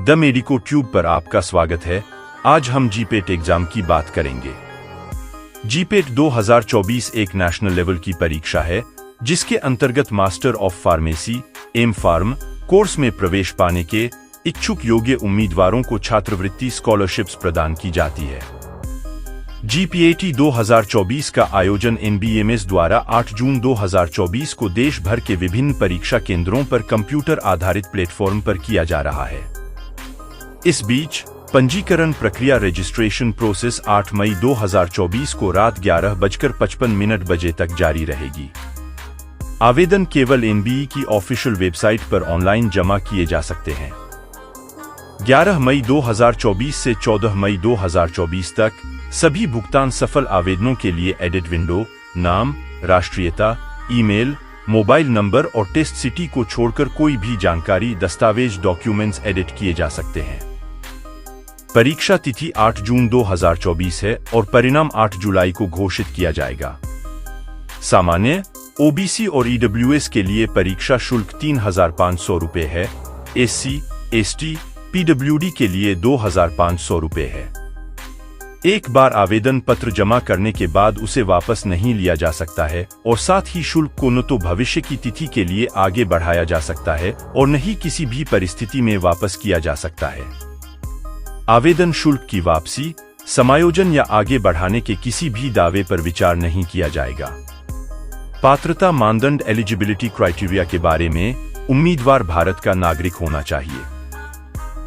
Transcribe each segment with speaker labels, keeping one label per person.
Speaker 1: The medico tube पर आपका स्वागत है। आज हम जीपेट एग्जाम की बात करेंगे। जीपेट 2024 एक नेशनल लेवल की परीक्षा है जिसके अंतर्गत master of pharmacy M pharm course में प्रवेश पाने के इच्छुक योग्य उम्मीदवारों को छात्रवृत्ति स्कॉलरशिप्स प्रदान की जाती है। जीपीएटी 2024 का आयोजन एनबीएमएस द्वारा 8 जून 2024 को देश भर के विभिन्न परीक्षा केंद्रों पर कंप्यूटर आधारित प्लेटफॉर्म पर किया जा रहा है। इस बीच पंजीकरण प्रक्रिया रजिस्ट्रेशन प्रोसेस 8 मई 2024 को रात 11:55 बजे तक जारी रहेगी। आवेदन केवल एनबीई की ऑफिशियल वेबसाइट पर ऑनलाइन जमा किए जा सकते हैं। 11 मई 2024 से 14 मई 2024 तक सभी भुगतान सफल आवेदनों के लिए एडिट विंडो, नाम, राष्ट्रीयता, ईमेल, मोबाइल नंबर और टेस्ट सिटी को छोड़कर कोई भी जानकारी दस्तावेज डॉक्यूमेंट्स एडिट किए जा सकते हैं। परीक्षा तिथि 8 जून 2024 है और परिणाम 8 जुलाई को घोषित किया जाएगा। सामान्य, ओबीसी और ईडब्ल्यूएस के लिए परीक्षा शुल्क 3,500 रुपये है। एससी, एसटी, पीडब्ल्यूडी के लिए 2,500 रुपये है। एक बार आवेदन पत्र जमा करने के बाद उसे वापस नहीं लिया जा सकता है और साथ ही शुल्क को न तो भविष्य की तिथि के लिए आगे बढ़ाया जा सकता है और न ही किसी भी परिस्थिति में वापस किया जा सकता है। आवेदन शुल्क की वापसी, समायोजन या आगे बढ़ाने के किसी भी दावे पर विचार नहीं किया जाएगा। पात्रता मानदंड एलिजिबिलिटी क्राइटेरिया के बारे में उम्मीदवार भारत का नागरिक होना चाहिए।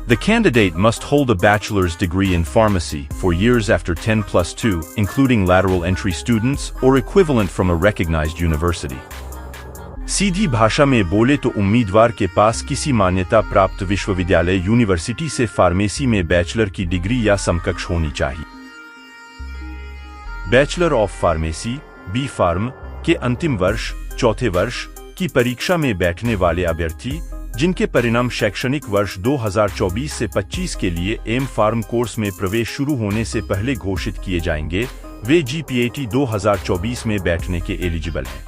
Speaker 1: The candidate must hold a bachelor's degree in pharmacy 4 years after 10+2, including lateral entry students or equivalent from a recognized university. सीधी भाषा में बोले तो उम्मीदवार के पास किसी मान्यता प्राप्त विश्वविद्यालय यूनिवर्सिटी से फार्मेसी में बैचलर की डिग्री या समकक्ष होनी चाहिए। Bachelor of pharmacy B pharm के अंतिम वर्ष, चौथे वर्ष की परीक्षा में बैठने वाले अभ्यर्थी जिनके परिणाम शैक्षणिक वर्ष 2024 से 25 के लिए एम फार्म कोर्स में प्रवेश शुरू होने से पहले घोषित किए जाएंगे, वे जीपीएटी 2024 में बैठने के एलिजिबल हैं।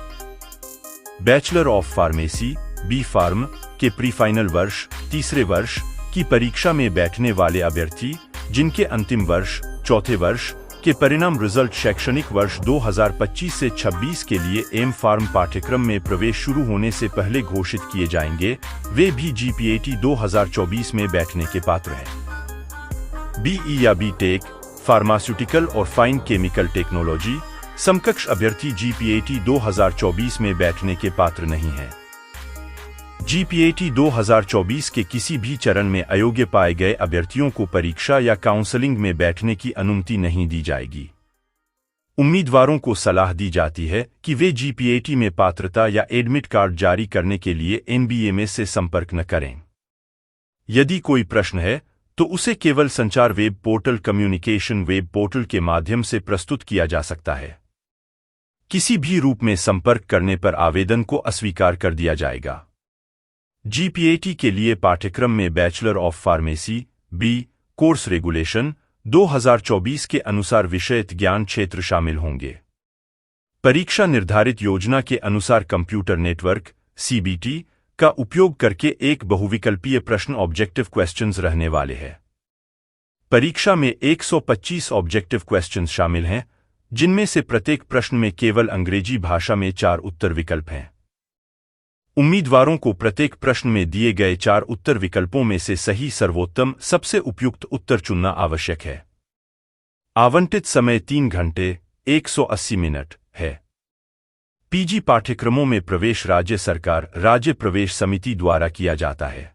Speaker 1: Bachelor of pharmacy B pharm के प्री फाइनल वर्ष, तीसरे वर्ष की परीक्षा में बैठने वाले अभ्यर्थी जिनके अंतिम वर्ष, चौथे वर्ष के परिणाम रिजल्ट शैक्षणिक वर्ष 2025 से 26 के लिए एम फार्म पाठ्यक्रम में प्रवेश शुरू होने से पहले घोषित किए जाएंगे, वे भी जीपीएटी 2024 में बैठने के पात्र हैं। बीई या बीटेक, फार्मास्यूटिकल और फाइन केमिकल टेक्नोलॉजी समकक्ष अभ्यर्थी जीपीएटी 2024 में बैठने के पात्र नहीं हैं। जीपीएटी 2024 के किसी भी चरण में अयोग्य पाए गए अभ्यर्थियों को परीक्षा या काउंसलिंग में बैठने की अनुमति नहीं दी जाएगी। उम्मीदवारों को सलाह दी जाती है कि वे जीपीएटी में पात्रता या एडमिट कार्ड जारी करने के लिए एनबीएमएस से संपर्क न करें। यदि कोई प्रश्न है तो उसे केवल संचार web portal communication web portal के माध्यम से प्रस्तुत किया जा सकता है। किसी भी रूप में संपर्क करने पर आवेदन को अस्वीकार कर दिया जाएगा। जीपीएटी के लिए पाठ्यक्रम में bachelor of pharmacy B course regulation 2024 के अनुसार विषयत ज्ञान क्षेत्र शामिल होंगे। परीक्षा निर्धारित योजना के अनुसार कंप्यूटर नेटवर्क सीबीटी का उपयोग करके एक बहुविकल्पीय प्रश्न ऑब्जेक्टिव क्वेश्चंस रहने वाले हैं। परीक्षा में 125 ऑब्जेक्टिव क्वेश्चंस शामिल हैं, जिनमें से प्रत्येक प्रश्न में केवल अंग्रेजी भाषा में 4 उत्तर विकल्प हैं। उम्मीदवारों को प्रत्येक प्रश्न में दिए गए 4 उत्तर विकल्पों में से सही सर्वोत्तम सबसे उपयुक्त उत्तर चुनना आवश्यक है। आवंटित समय 3 घंटे 180 मिनट है। पीजी पाठ्यक्रमों में प्रवेश राज्य सरकार राज्य प्रवेश समिति द्वारा किया जाता है।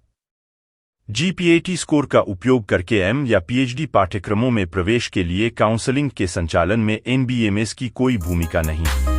Speaker 1: जीपीएटी स्कोर का उपयोग करके एम या पीएचडी पाठ्यक्रमों में प्रवेश के लिए काउंसलिंग के संचालन में एनबीएमएस की कोई भूमिका नहीं।